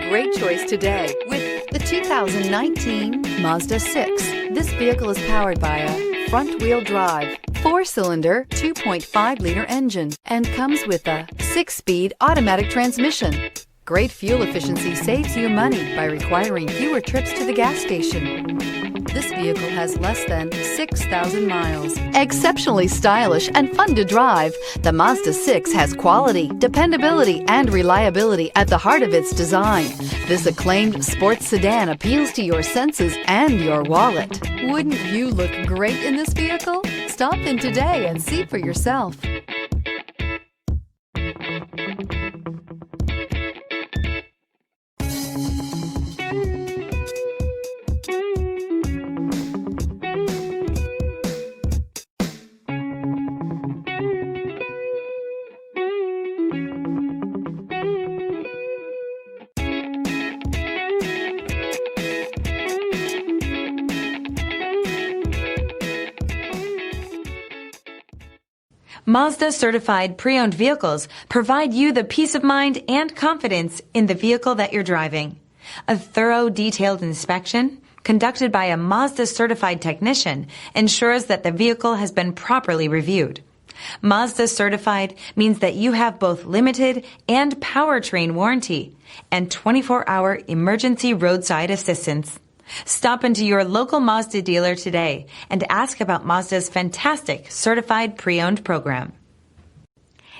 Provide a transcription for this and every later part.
great choice today with the 2019 Mazda 6. This vehicle is powered by a front-wheel drive, 4-cylinder, 2.5-liter engine, and comes with a 6-speed automatic transmission. Great fuel efficiency saves you money by requiring fewer trips to the gas station. This vehicle has less than 6,000 miles. Exceptionally stylish and fun to drive, the Mazda 6 has quality, dependability, and reliability at the heart of its design. This acclaimed sports sedan appeals to your senses and your wallet. Wouldn't you look great in this vehicle? Stop in today and see for yourself. Mazda certified pre-owned vehicles provide you the peace of mind and confidence in the vehicle that you're driving. A thorough, detailed inspection conducted by a Mazda certified technician ensures that the vehicle has been properly reviewed. Mazda certified means that you have both limited and powertrain warranty and 24-hour emergency roadside assistance. Stop into your local Mazda dealer today and ask about Mazda's fantastic certified pre-owned program.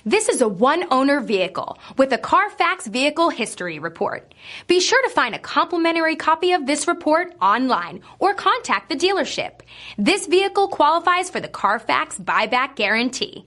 This is a one-owner vehicle with a Carfax Vehicle History Report. Be sure to find a complimentary copy of this report online or contact the dealership. This vehicle qualifies for the Carfax Buyback Guarantee.